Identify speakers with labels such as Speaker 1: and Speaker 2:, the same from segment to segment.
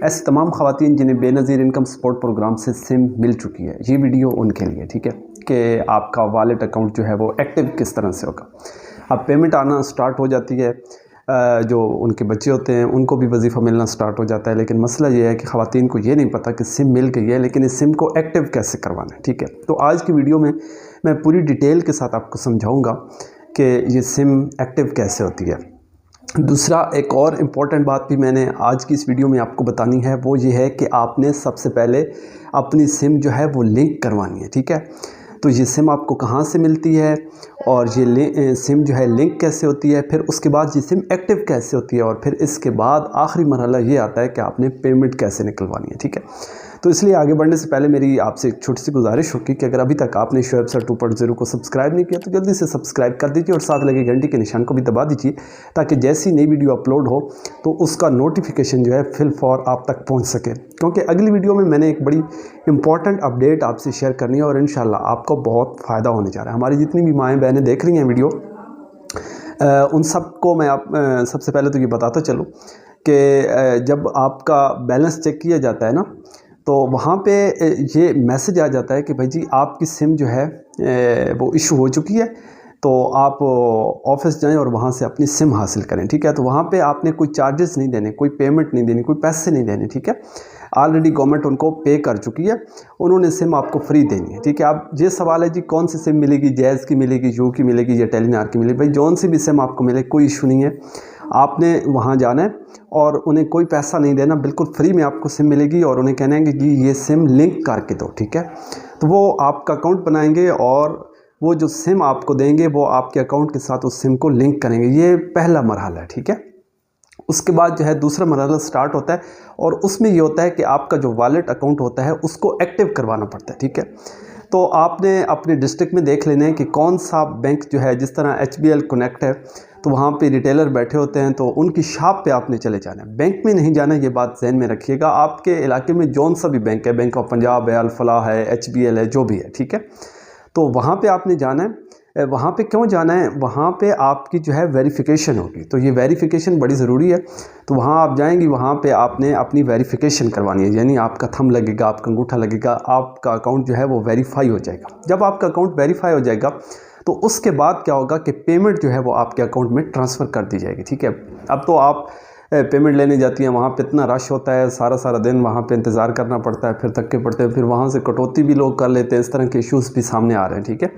Speaker 1: ایسی تمام خواتین جنہیں بے نظیر انکم سپورٹ پروگرام سے سم مل چکی ہے، یہ ویڈیو ان کے لیے، ٹھیک ہے، کہ آپ کا والیٹ اکاؤنٹ جو ہے وہ ایکٹیو کس طرح سے ہوگا۔ اب پیمنٹ آنا سٹارٹ ہو جاتی ہے، جو ان کے بچے ہوتے ہیں ان کو بھی وظیفہ ملنا سٹارٹ ہو جاتا ہے، لیکن مسئلہ یہ ہے کہ خواتین کو یہ نہیں پتہ کہ سم مل گئی ہے، لیکن اس سم کو ایکٹیو کیسے کروانا ہے، ٹھیک ہے۔ تو آج کی ویڈیو میں پوری ڈیٹیل کے ساتھ آپ کو سمجھاؤں گا کہ یہ سم ایکٹیو کیسے ہوتی ہے۔ دوسرا ایک اور امپورٹنٹ بات بھی میں نے آج کی اس ویڈیو میں آپ کو بتانی ہے، وہ یہ ہے کہ آپ نے سب سے پہلے اپنی سم جو ہے وہ لنک کروانی ہے، ٹھیک ہے۔ تو یہ سم آپ کو کہاں سے ملتی ہے اور یہ سم جو ہے لنک کیسے ہوتی ہے، پھر اس کے بعد یہ سم ایکٹیو کیسے ہوتی ہے، اور پھر اس کے بعد آخری مرحلہ یہ آتا ہے کہ آپ نے پیمنٹ کیسے نکلوانی ہے، ٹھیک ہے۔ تو اس لیے آگے بڑھنے سے پہلے میری آپ سے ایک چھوٹی سی گزارش ہوگی کہ اگر ابھی تک آپ نے شعیب سر 2.0 کو سبسکرائب نہیں کیا تو جلدی سے سبسکرائب کر دیجیے اور ساتھ لگے گھنٹی کے نشان کو بھی دبا دیجیے، تاکہ جیسی نئی ویڈیو اپلوڈ ہو تو اس کا نوٹیفیکیشن جو ہے فی الفور آپ تک پہنچ سکے، کیونکہ اگلی ویڈیو میں نے ایک بڑی امپورٹنٹ اپڈیٹ آپ سے شیئر کرنی ہے اور انشاءاللہ آپ کو بہت فائدہ ہونے جا رہا ہے۔ ہماری جتنی بھی مائیں بہنیں دیکھ رہی ہیں ویڈیو، ان سب کو میں سب سے پہلے تو یہ بتاتا چلوں کہ جب آپ کا بیلنس چیک کیا جاتا ہے نا، تو وہاں پہ یہ میسج آ جاتا ہے کہ بھائی جی آپ کی سم جو ہے وہ ایشو ہو چکی ہے، تو آپ آفس جائیں اور وہاں سے اپنی سم حاصل کریں، ٹھیک ہے۔ تو وہاں پہ آپ نے کوئی چارجز نہیں دینے، کوئی پیمنٹ نہیں دینی، کوئی پیسے نہیں دینے، ٹھیک ہے۔ آلریڈی گورنمنٹ ان کو پے کر چکی ہے، انہوں نے سم آپ کو فری دینی ہے، ٹھیک ہے۔ اب یہ سوال ہے جی کون سی سم ملے گی، جیز کی ملے گی، یو کی ملے گی یا ٹیلی نار کی ملے گی؟ بھائی جون سی بھی سم آپ کو ملے کوئی ایشو نہیں ہے، آپ نے وہاں جانا ہے اور انہیں کوئی پیسہ نہیں دینا، بالکل فری میں آپ کو سم ملے گی، اور انہیں کہنا ہے کہ جی یہ سم لنک کر کے دو، ٹھیک ہے۔ تو وہ آپ کا اکاؤنٹ بنائیں گے اور وہ جو سم آپ کو دیں گے وہ آپ کے اکاؤنٹ کے ساتھ اس سم کو لنک کریں گے، یہ پہلا مرحلہ ہے، ٹھیک ہے۔ اس کے بعد جو ہے دوسرا مرحلہ سٹارٹ ہوتا ہے، اور اس میں یہ ہوتا ہے کہ آپ کا جو والیٹ اکاؤنٹ ہوتا ہے اس کو ایکٹیو کروانا پڑتا ہے، ٹھیک ہے۔ تو آپ نے اپنے ڈسٹرکٹ میں دیکھ لینا ہے کہ کون سا بینک جو ہے، جس طرح HBL کنیکٹ ہے تو وہاں پہ ریٹیلر بیٹھے ہوتے ہیں، تو ان کی شاپ پہ آپ نے چلے جانا ہے، بینک میں نہیں جانا، یہ بات ذہن میں رکھیے گا۔ آپ کے علاقے میں جون سا بھی بینک ہے، بینک آف پنجاب ہے، الفلاح ہے، HBL ہے، جو بھی ہے، ٹھیک ہے، تو وہاں پہ آپ نے جانا ہے۔ وہاں پہ کیوں جانا ہے؟ وہاں پہ آپ کی جو ہے ویریفیکیشن ہوگی، تو یہ ویریفیکیشن بڑی ضروری ہے، تو وہاں آپ جائیں گی، وہاں پہ آپ نے اپنی ویریفیکیشن کروانی ہے، یعنی آپ کا تھم لگے گا، آپ کا انگوٹھا لگے گا، آپ کا اکاؤنٹ جو ہے وہ ویریفائی ہو جائے گا۔ جب آپ کا اکاؤنٹ ویریفائی ہو جائے گا تو اس کے بعد کیا ہوگا کہ پیمنٹ جو ہے وہ آپ کے اکاؤنٹ میں ٹرانسفر کر دی جائے گی، ٹھیک ہے۔ اب تو آپ پیمنٹ لینے جاتی ہیں، وہاں پہ اتنا رش ہوتا ہے، سارا دن وہاں پہ انتظار کرنا پڑتا ہے، پھر تھکے پڑتے ہیں، پھر وہاں سے کٹوتی بھی لوگ کر لیتے ہیں، اس طرح کے ایشوز بھی سامنے آ رہے ہیں، ٹھیک ہے۔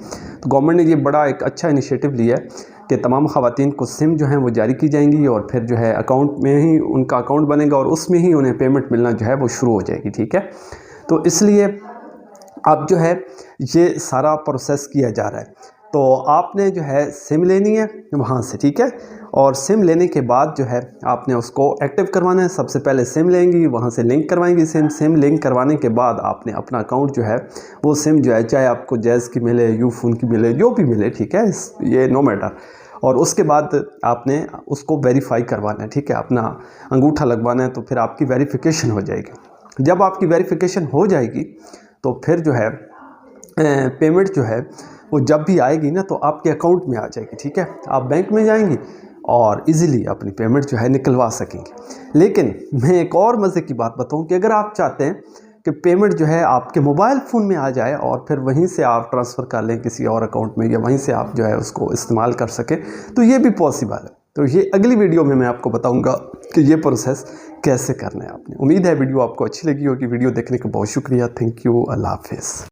Speaker 1: تو گورنمنٹ نے یہ بڑا ایک اچھا انیشیٹو لیا ہے کہ تمام خواتین کو سم جو ہیں وہ جاری کی جائیں گی، اور پھر جو ہے اکاؤنٹ میں ہی ان کا اکاؤنٹ بنے گا اور اس میں ہی انہیں پیمنٹ ملنا جو ہے وہ شروع ہو جائے گی، ٹھیک ہے۔ تو اس لیے اب جو ہے یہ سارا پروسیس کیا جا رہا ہے، تو آپ نے جو ہے سم لینی ہے وہاں سے، ٹھیک ہے، اور سم لینے کے بعد جو ہے آپ نے اس کو ایکٹیو کروانا ہے۔ سب سے پہلے سم لیں گی، وہاں سے لنک کروائیں گی، سم لنک کروانے کے بعد آپ نے اپنا اکاؤنٹ جو ہے وہ سم جو ہے، چاہے آپ کو جیز کی ملے، یو فون کی ملے، جو بھی ملے، ٹھیک ہے، یہ نو میٹر، اور اس کے بعد آپ نے اس کو ویریفائی کروانا ہے، ٹھیک ہے، اپنا انگوٹھا لگوانا ہے، تو پھر آپ کی ویریفیکیشن ہو جائے گی۔ جب آپ کی ویریفیکیشن ہو جائے گی تو پھر جو ہے پیمنٹ جو ہے وہ جب بھی آئے گی نا تو آپ کے اکاؤنٹ میں آ جائے گی، ٹھیک ہے۔ آپ بینک میں جائیں گی اور ایزیلی اپنی پیمنٹ جو ہے نکلوا سکیں گے۔ لیکن میں ایک اور مزے کی بات بتاؤں کہ اگر آپ چاہتے ہیں کہ پیمنٹ جو ہے آپ کے موبائل فون میں آ جائے اور پھر وہیں سے آپ ٹرانسفر کر لیں کسی اور اکاؤنٹ میں، یا وہیں سے آپ جو ہے اس کو استعمال کر سکیں، تو یہ بھی پاسبل ہے۔ تو یہ اگلی ویڈیو میں آپ کو بتاؤں گا کہ یہ پروسیس کیسے کرنا ہے آپ نے۔ امید ہے ویڈیو آپ کو اچھی لگی ہوگی۔ ویڈیو دیکھنے کا بہت شکریہ، تھینک یو، اللہ حافظ۔